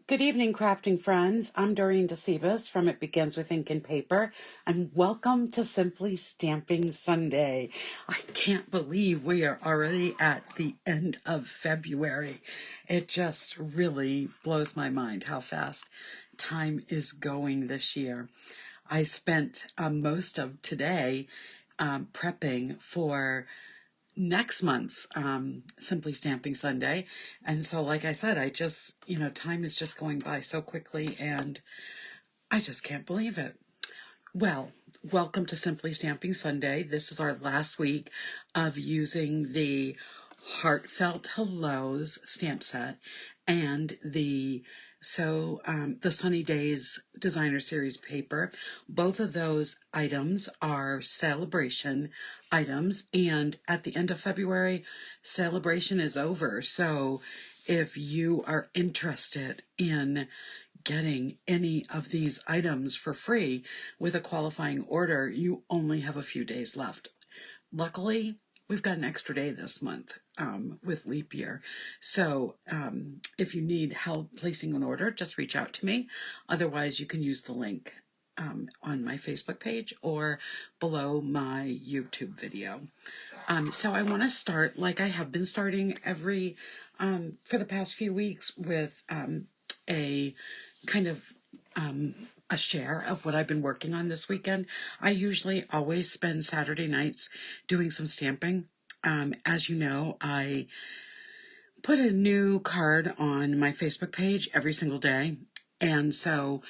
Good evening, crafting friends. I'm Dorene Decibus from It Begins with Ink and Paper, and welcome to Simply Stamping Sunday. I can't believe we are already at the end of February. It just really blows my mind how fast time is going this year. I spent most of today prepping for next month's Simply Stamping Sunday. And so, like I said, time is just going by so quickly and I just can't believe it. Well, welcome to Simply Stamping Sunday. This is our last week of using the Heartfelt Hellos stamp set and the Sunny Days Designer Series paper. Both of those items are celebration items, and at the end of February, celebration is over. So if you are interested in getting any of these items for free with a qualifying order, you only have a few days left. Luckily, we've got an extra day this month with leap year. So if you need help placing an order, just reach out to me. Otherwise, you can use the link on my Facebook page or below my YouTube video. So I want to start, like I have been starting for the past few weeks, with a kind of a share of what I've been working on this weekend. I usually always spend Saturday nights doing some stamping. As you know, I put a new card on my Facebook page every single day. And so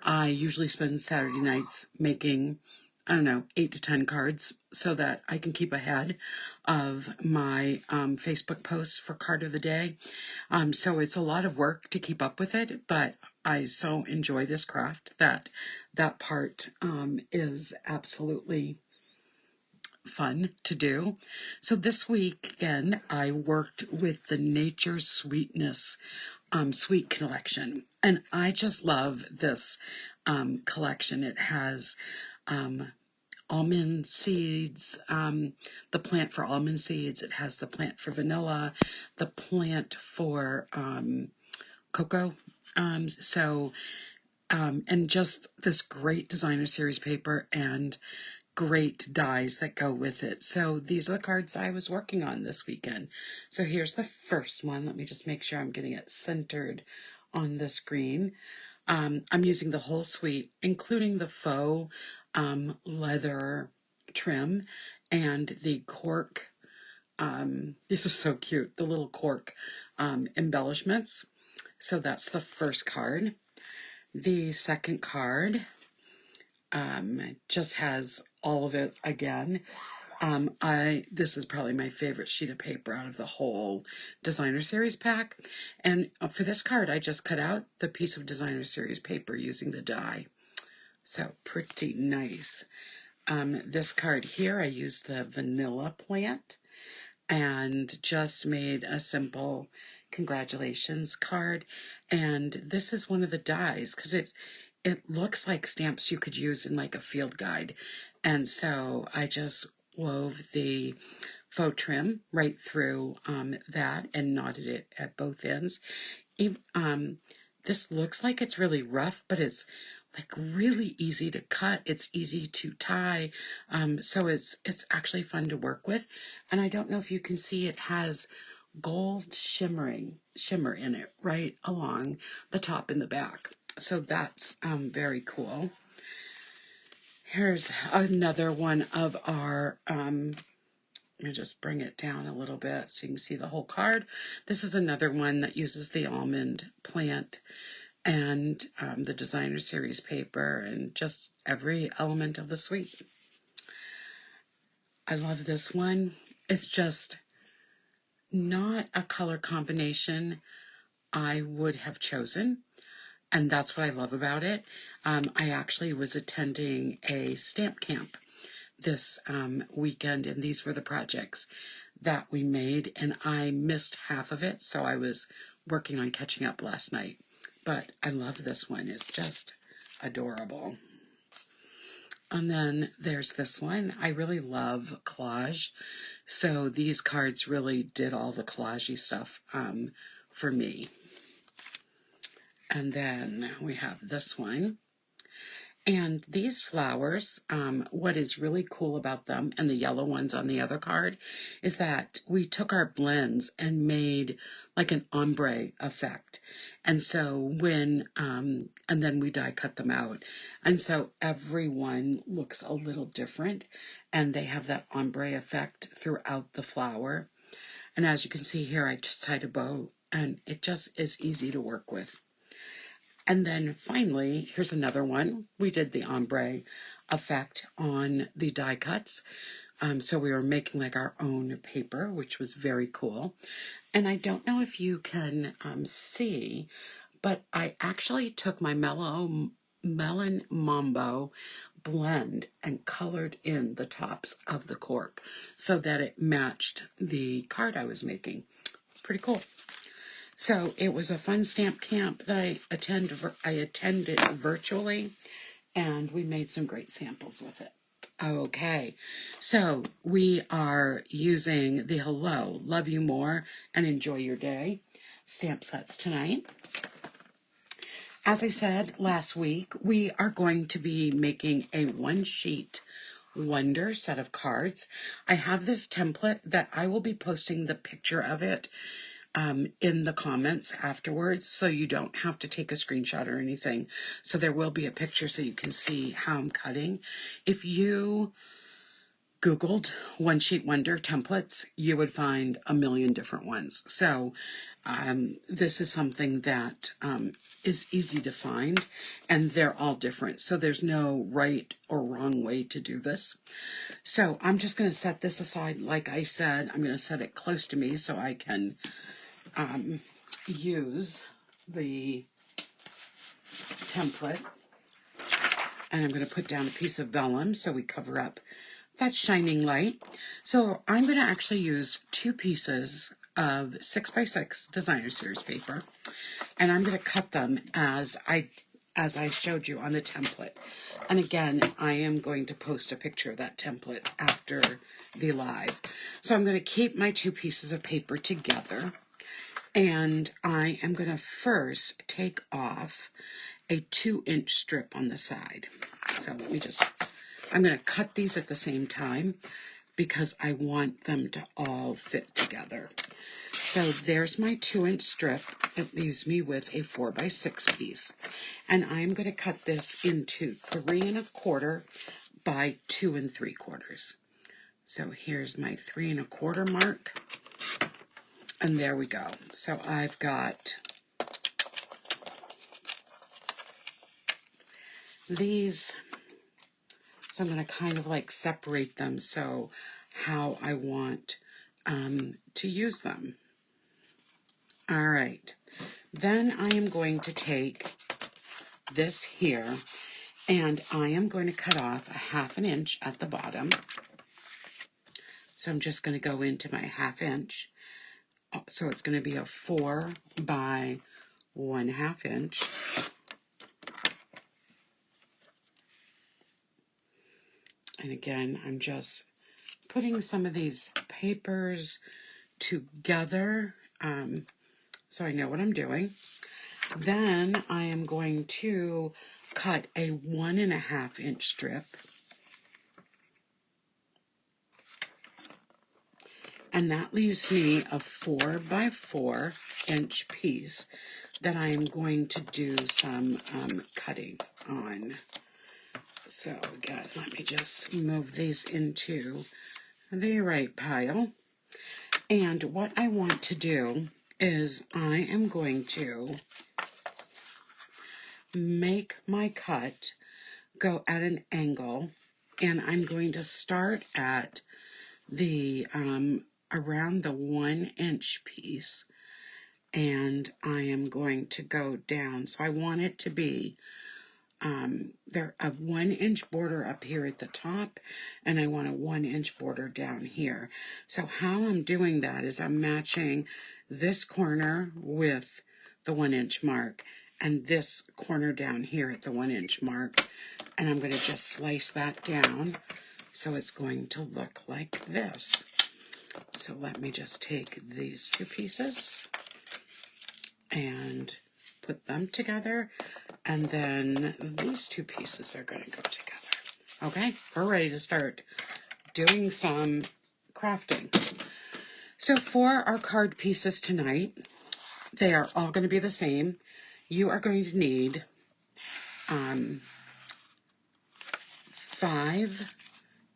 I usually spend Saturday nights making, 8 to 10 cards so that I can keep ahead of my Facebook posts for card of the day. So it's a lot of work to keep up with it, but I so enjoy this craft that part is absolutely fun to do. So this weekend I worked with the Nature Sweetness Sweet collection, and I just love this collection. It has almond seeds, the plant for almond seeds. It has the plant for vanilla, the plant for cocoa. And just this great designer series paper and great dies that go with it. So these are the cards I was working on this weekend. So here's the first one. Let me just make sure I'm getting it centered on the screen. I'm using the whole suite, including the faux leather trim and the cork. These are so cute, the little cork embellishments. So that's the first card. The second card just has all of it again. This is probably my favorite sheet of paper out of the whole designer series pack. And for this card, I just cut out the piece of designer series paper using the die. So pretty nice. This card here, I used the vanilla plant and just made a simple congratulations card. And this is one of the dies because it looks like stamps you could use in like a field guide. And so I just wove the faux trim right through that and knotted it at both ends. This looks like it's really rough, but it's like really easy to cut. It's easy to tie. So it's actually fun to work with. And I don't know if you can see, it has gold shimmer in it right along the top and the back. So that's very cool. Here's another one of our, let me just bring it down a little bit so you can see the whole card. This is another one that uses the almond plant and the designer series paper and just every element of the suite. I love this one. It's just not a color combination I would have chosen. And that's what I love about it. I actually was attending a stamp camp this weekend, and these were the projects that we made, and I missed half of it, so I was working on catching up last night. But I love this one. It's just adorable. And then there's this one. I really love collage, so these cards really did all the collagey stuff for me. And then we have this one. And these flowers, what is really cool about them, and the yellow ones on the other card, is that we took our blends and made like an ombre effect. And so when, and then we die cut them out. And so every one looks a little different, and they have that ombre effect throughout the flower. And as you can see here, I just tied a bow, and it just is easy to work with. And then finally, here's another one. We did the ombre effect on the die cuts. So we were making like our own paper, which was very cool. And I don't know if you can see, but I actually took my Melon Mambo blend and colored in the tops of the cork so that it matched the card I was making. Pretty cool. So it was a fun stamp camp that I attended virtually, and we made some great samples with it. Okay, so we are using the Hello, Love You More, and Enjoy Your Day stamp sets tonight. As I said last week, we are going to be making a one-sheet Wonder set of cards. I have this template that I will be posting the picture of it in the comments afterwards, so you don't have to take a screenshot or anything. So there will be a picture so you can see how I'm cutting. If you Googled One Sheet Wonder templates, you would find a million different ones. So this is something that is easy to find, and they're all different. So there's no right or wrong way to do this. So I'm just going to set this aside. Like I said, I'm going to set it close to me so I can use the template, and I'm going to put down a piece of vellum so we cover up that shining light. So I'm going to actually use 2 pieces of 6x6 designer series paper, and I'm going to cut them as I showed you on the template. And again, I am going to post a picture of that template after the live. So I'm going to keep my 2 pieces of paper together. And I am going to first take off a 2-inch strip on the side. So I'm going to cut these at the same time because I want them to all fit together. So there's my 2-inch strip. It leaves me with a 4x6 piece. And I'm going to cut this into 3 1/4 by 2 3/4. So here's my 3 1/4 mark. And there we go. So I've got these. So I'm going to kind of like separate them so how I want to use them. All right. Then I am going to take this here, and I am going to cut off a 1/2 inch at the bottom. So I'm just going to go into my 1/2 inch. So it's going to be a 4 by 1/2 inch. And again, I'm just putting some of these papers together so I know what I'm doing. Then I am going to cut a 1 1/2 inch strip. And that leaves me a 4 by 4 inch piece that I am going to do some cutting on. So again, let me just move these into the right pile. And what I want to do is I am going to make my cut go at an angle, and I'm going to start at the around the 1 inch piece, and I am going to go down. So I want it to be there a 1 inch border up here at the top, and I want a 1 inch border down here. So how I'm doing that is I'm matching this corner with the 1 inch mark and this corner down here at the 1 inch mark, and I'm going to just slice that down so it's going to look like this. So let me just take these 2 pieces and put them together, and then these two pieces are going to go together. Okay, we're ready to start doing some crafting. So for our card pieces tonight, they are all going to be the same. You are going to need 5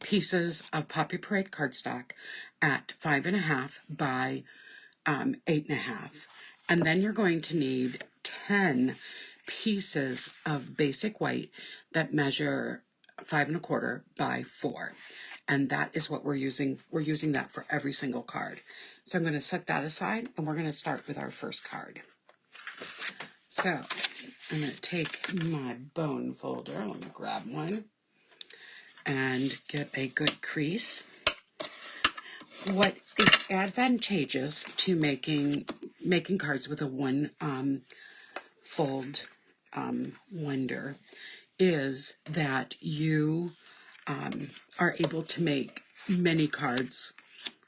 pieces of Poppy Parade cardstock at 5.5 by 8.5. And then you're going to need 10 pieces of basic white that measure 5.25 by 4. And that is what we're using. We're using that for every single card. So I'm going to set that aside, and we're going to start with our first card. So I'm going to take my bone folder. Let me grab one and get a good crease. What is advantageous to making cards with a one fold wonder is that you are able to make many cards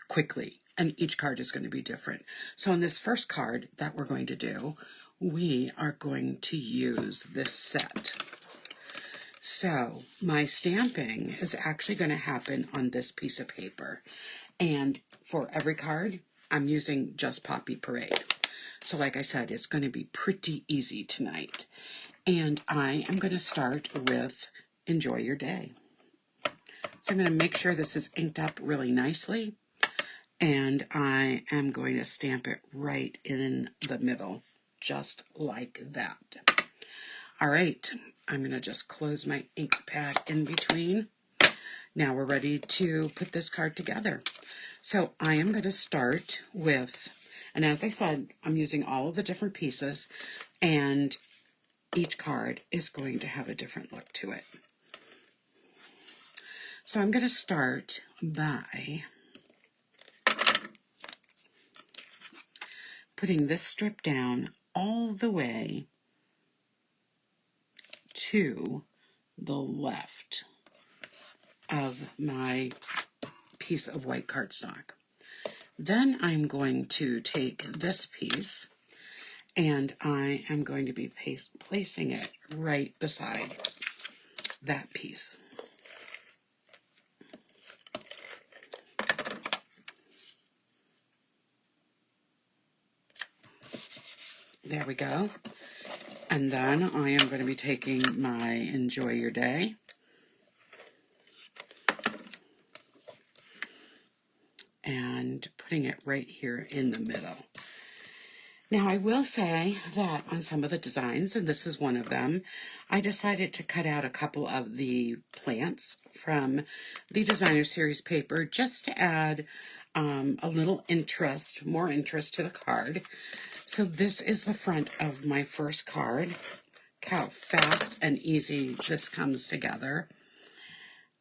quickly, and each card is going to be different. So on this first card that we're going to do, we are going to use this set. So my stamping is actually going to happen on this piece of paper. And for every card, I'm using just Poppy Parade. So like I said, it's going to be pretty easy tonight. And I am going to start with Enjoy Your Day. So I'm going to make sure this is inked up really nicely. And I am going to stamp it right in the middle, just like that. All right, I'm going to just close my ink pad in between. Now we're ready to put this card together. So I am going to start with, and as I said, I'm using all of the different pieces, and each card is going to have a different look to it. So I'm going to start by putting this strip down all the way to the left of my piece of white cardstock. Then I'm going to take this piece and I am going to be placing it right beside that piece. There we go. And then I am going to be taking my Enjoy Your Day and putting it right here in the middle. Now I will say that on some of the designs, and this is one of them, I decided to cut out a couple of the plants from the Designer Series paper just to add a little interest, more interest to the card. So this is the front of my first card. Look how fast and easy this comes together.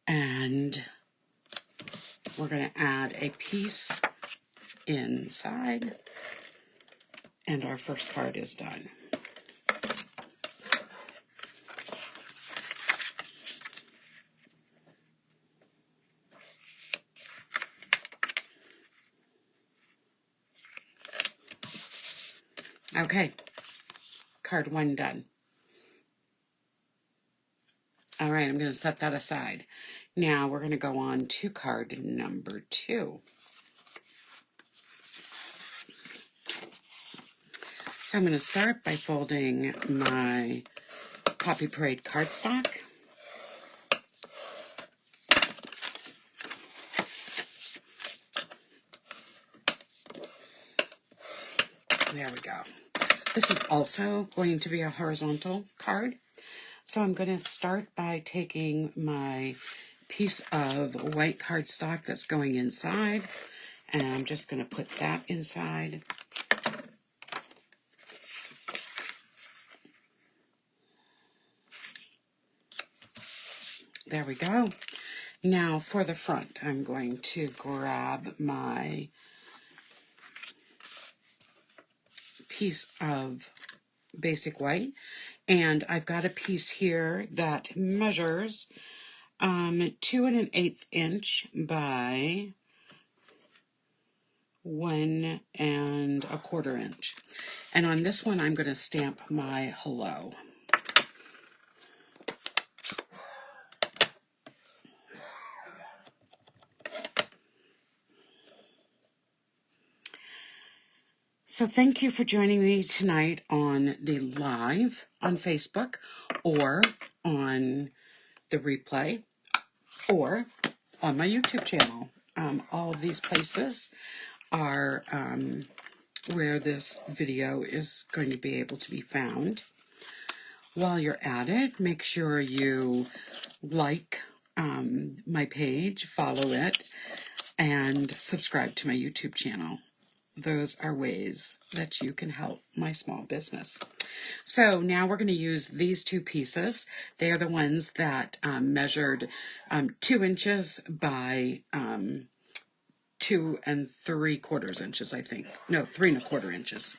And we're going to add a piece inside. And our first card is done. Okay, card 1 done. All right, I'm going to set that aside. Now we're going to go on to card number 2. So I'm going to start by folding my Poppy Parade cardstock. There we go. This is also going to be a horizontal card. So I'm going to start by taking my piece of white cardstock that's going inside, and I'm just going to put that inside. There we go. Now for the front, I'm going to grab my piece of basic white, and I've got a piece here that measures 2 1/8 inch by 1 1/4 inch. And on this one, I'm going to stamp my hello. So thank you for joining me tonight on the live on Facebook or on the replay or on my YouTube channel. All of these places are where this video is going to be able to be found. While you're at it, make sure you like my page, follow it, and subscribe to my YouTube channel. Those are ways that you can help my small business. So now we're going to use these two pieces. They are the ones that measured 2 inches by 2 3/4 inches, I think. No, 3 1/4 inches.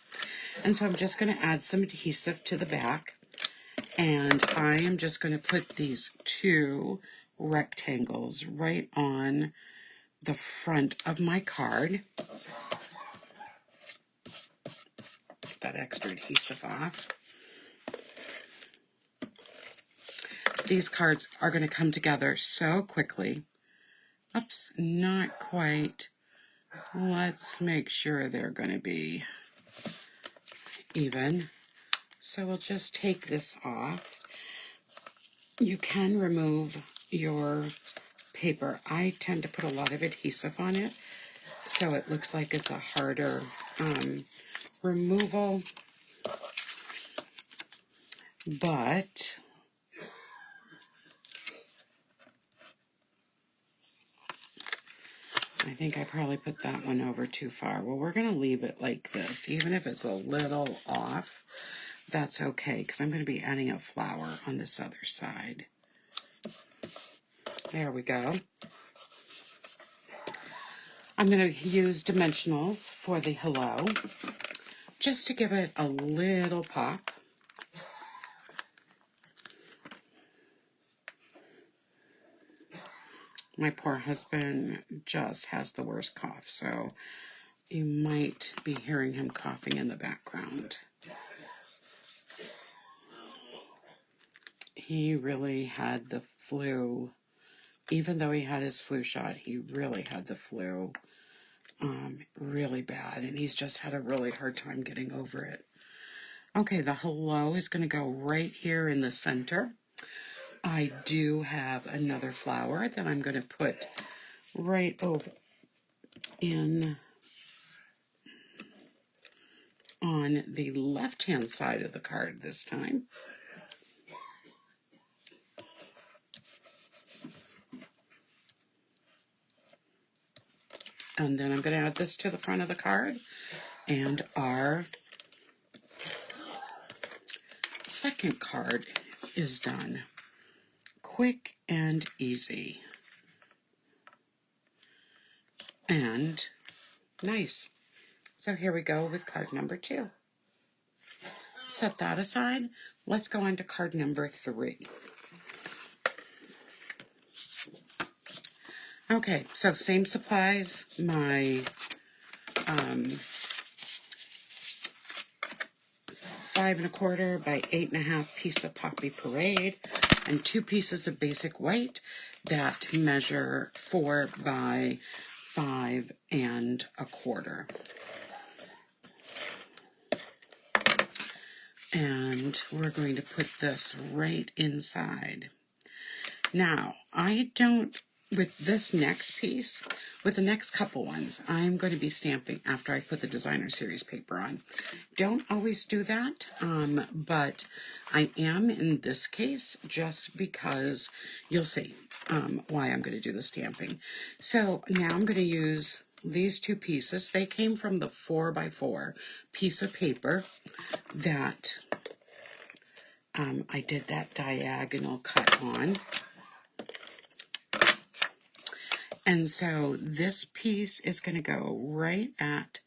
And so I'm just going to add some adhesive to the back. And I am just going to put these 2 rectangles right on the front of my card. Get that extra adhesive off. These cards are going to come together so quickly. Oops, not quite. Let's make sure they're going to be even. So we'll just take this off. You can remove your paper. I tend to put a lot of adhesive on it, so it looks like it's a harder removal. But I think I probably put that one over too far. Well, we're going to leave it like this. Even if it's a little off, that's okay, because I'm going to be adding a flower on this other side. There we go. I'm going to use dimensionals for the hello, just to give it a little pop. My poor husband just has the worst cough, so you might be hearing him coughing in the background. He really had the flu. Even though he had his flu shot, he really had the flu really bad, and he's just had a really hard time getting over it. Okay, the hello is going to go right here in the center. I do have another flower that I'm going to put right over in on the left-hand side of the card this time. And then I'm going to add this to the front of the card. And our second card is done. Quick and easy. And nice. So here we go with card number 2. Set that aside. Let's go on to card number 3. Okay, so same supplies. My 5 1/4 by 8 1/2 piece of Poppy Parade and 2 pieces of basic white that measure 4 by 5 1/4. And we're going to put this right inside. Now, I don't, with this next piece, with the next couple ones, I'm going to be stamping after I put the designer series paper on. Don't always do that, but I am in this case just because you'll see why I'm going to do the stamping. So now I'm going to use these 2 pieces. They came from the 4 by 4 piece of paper that I did that diagonal cut on. And so this piece is going to go right at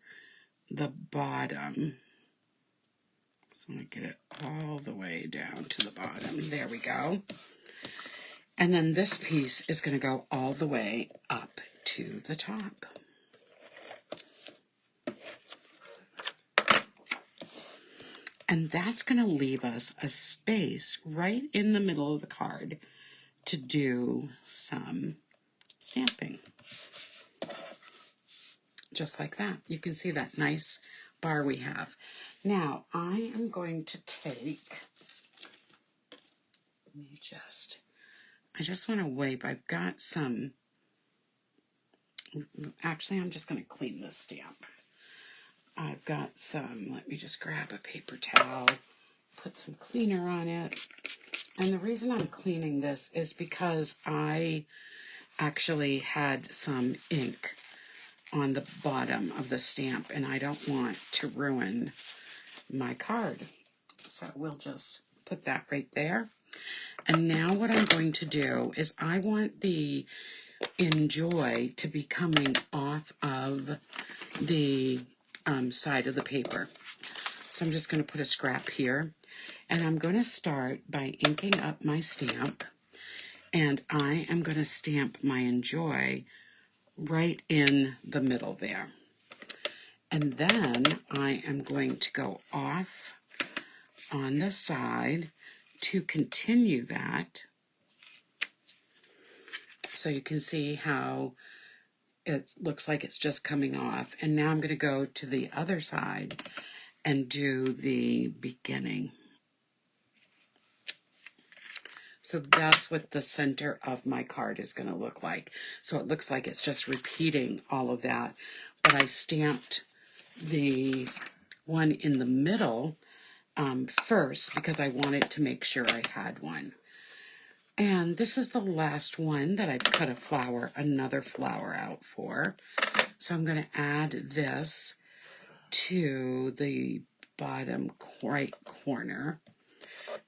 the bottom. Just want to get it all the way down to the bottom. There we go. And then this piece is going to go all the way up to the top. And that's going to leave us a space right in the middle of the card to do some stamping. Just like that. You can see that nice bar we have. Now, I am going to take, I just want to wipe. I've got some, actually, I'm just going to clean this stamp. I've got some, let me just grab a paper towel, put some cleaner on it. And the reason I'm cleaning this is because I actually had some ink on the bottom of the stamp, and I don't want to ruin my card. So we'll just put that right there. And now what I'm going to do is I want the Enjoy to be coming off of the side of the paper. So I'm just going to put a scrap here, and I'm going to start by inking up my stamp, and I am going to stamp my Enjoy right in the middle there. And then I am going to go off on the side to continue that. So you can see how it looks like it's just coming off. And now I'm going to go to the other side and do the beginning. So that's what the center of my card is going to look like. So it looks like it's just repeating all of that. But I stamped the one in the middle first because I wanted to make sure I had one. And this is the last one that I've cut another flower out for. So I'm going to add this to the bottom right corner,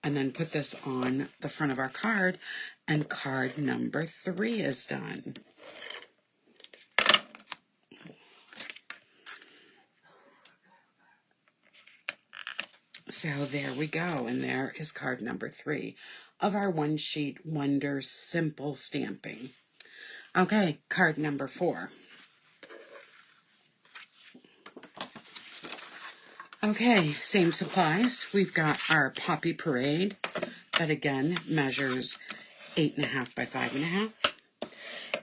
and then put this on the front of our card, and card number 3 is done. So there we go, and there is card number 3 of our One Sheet Wonder Simple Stamping. Okay, card number 4. Okay, same supplies. We've got our Poppy Parade that again measures 8.5 by 5.5,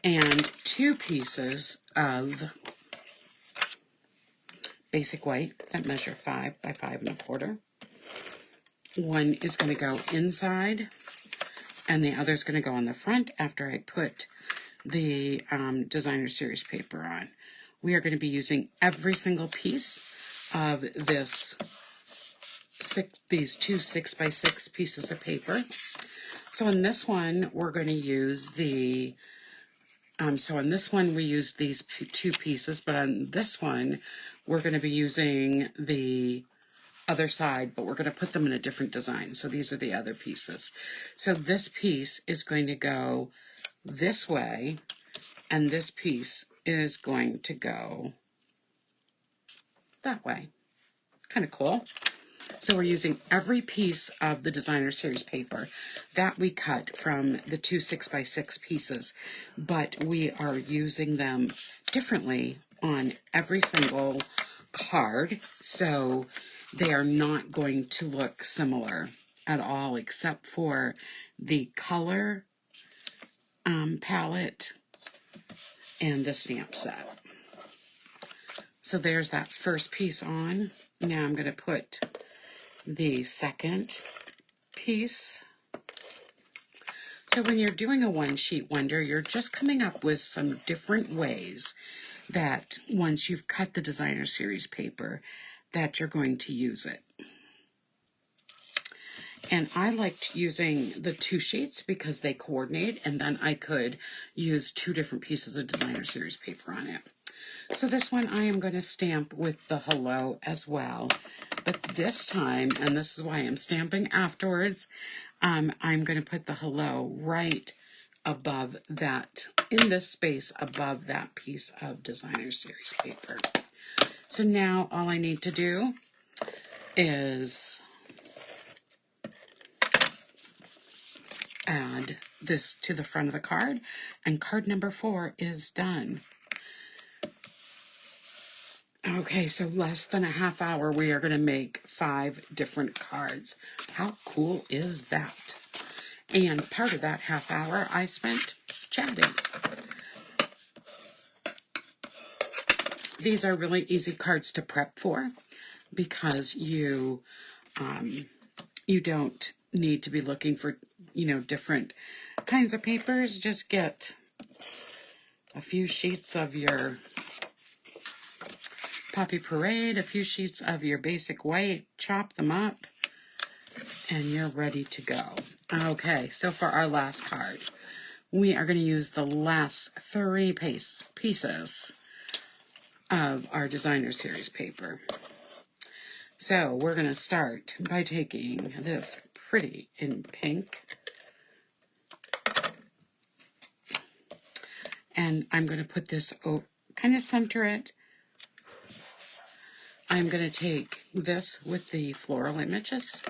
and 2 pieces of basic white that measure 5 by 5.25. One is going to go inside, and the other is going to go on the front after I put the Designer Series paper on. We are going to be using every single piece of these 2 6 by 6 pieces of paper. So in this one, we're going to use the, so on this one we use these 2 pieces, but on this one, we're going to be using the other side, but we're going to put them in a different design. So these are the other pieces. So this piece is going to go this way, and this piece is going to go that way. Kind of cool. So we're using every piece of the Designer Series paper that we cut from the 2 6 by 6 pieces, but we are using them differently on every single card, so they are not going to look similar at all, except for the color palette and the stamp set. So there's that first piece on. Now I'm going to put the second piece. So when you're doing a One Sheet Wonder, you're just coming up with some different ways that once you've cut the Designer Series paper, that you're going to use it. And I liked using the 2 sheets because they coordinate, and then I could use 2 different pieces of Designer Series paper on it. So this one I am going to stamp with the hello as well. But this time, and this is why I'm stamping afterwards, I'm going to put the hello right above that, in this space above that piece of Designer Series paper. So now all I need to do is add this to the front of the card, and card number 4 is done. Okay, so less than a half hour, we are going to make 5 different cards. How cool is that? And part of that half hour I spent chatting. These are really easy cards to prep for because you don't need to be looking for, different kinds of papers. Just get a few sheets of your Poppy Parade, a few sheets of your basic white, chop them up, and you're ready to go. Okay, so for our last card, we are going to use the last 3 pieces of our Designer Series paper. So we're going to start by taking this pretty in pink, and I'm going to put this, kind of center it. I'm going to take this with the floral images,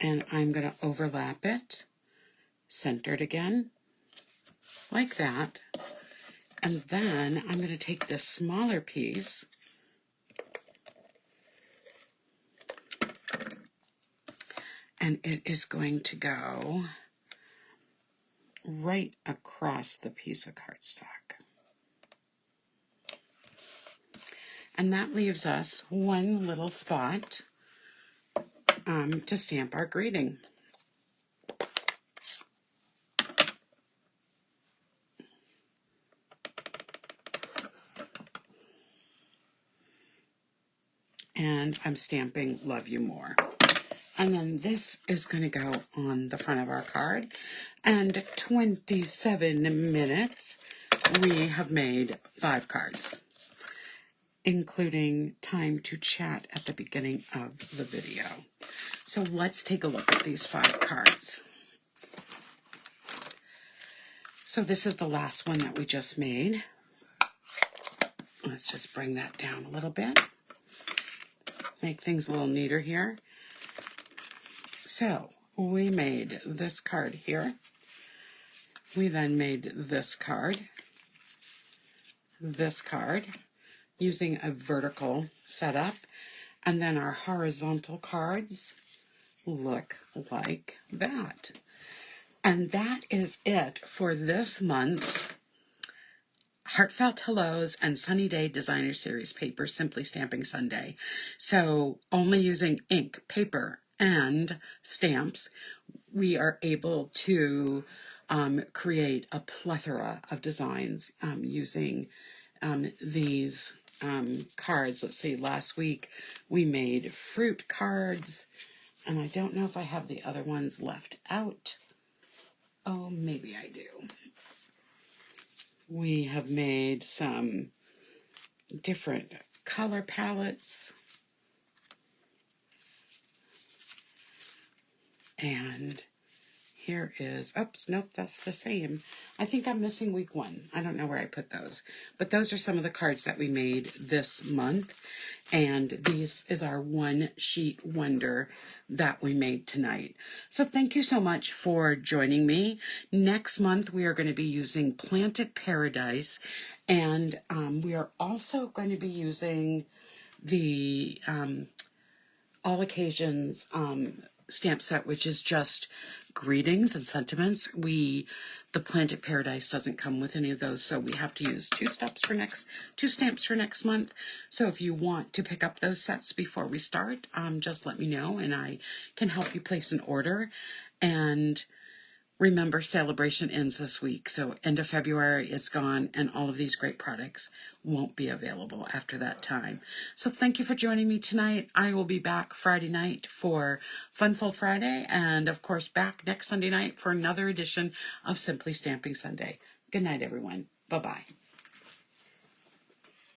and I'm going to overlap it, center it again, like that. And then I'm going to take this smaller piece and it is going to go right across the piece of cardstock. And that leaves us one little spot to stamp our greeting. And I'm stamping Love You More. And then this is going to go on the front of our card. And 27 minutes, we have made 5 cards, including time to chat at the beginning of the video. So let's take a look at these 5 cards. So this is the last one that we just made. Let's just bring that down a little bit. Make things a little neater here. So we made this card here. We then made this card, using a vertical setup, and then our horizontal cards look like that. And that is it for this month's Heartfelt Hellos and Sunny Day Designer Series paper, Simply Stamping Sunday. So only using ink, paper, and stamps, we are able to create a plethora of designs using these cards. Let's see, last week we made fruit cards, and I don't know if I have the other ones left out. Oh, maybe I do. We have made some different color palettes, and here is, oops, nope, that's the same. I think I'm missing week 1. I don't know where I put those. But those are some of the cards that we made this month. And this is our one sheet wonder that we made tonight. So thank you so much for joining me. Next month, we are going to be using Planted Paradise. And we are also going to be using the All Occasions stamp set, which is just greetings and sentiments. The Planted Paradise doesn't come with any of those, so we have to use 2 stamps for next month. So if you want to pick up those sets before we start, just let me know and I can help you place an order. And remember, celebration ends this week, so end of February is gone, and all of these great products won't be available after that time. So thank you for joining me tonight. I will be back Friday night for Funfold Friday, and of course back next Sunday night for another edition of Simply Stamping Sunday. Good night, everyone. Bye-bye.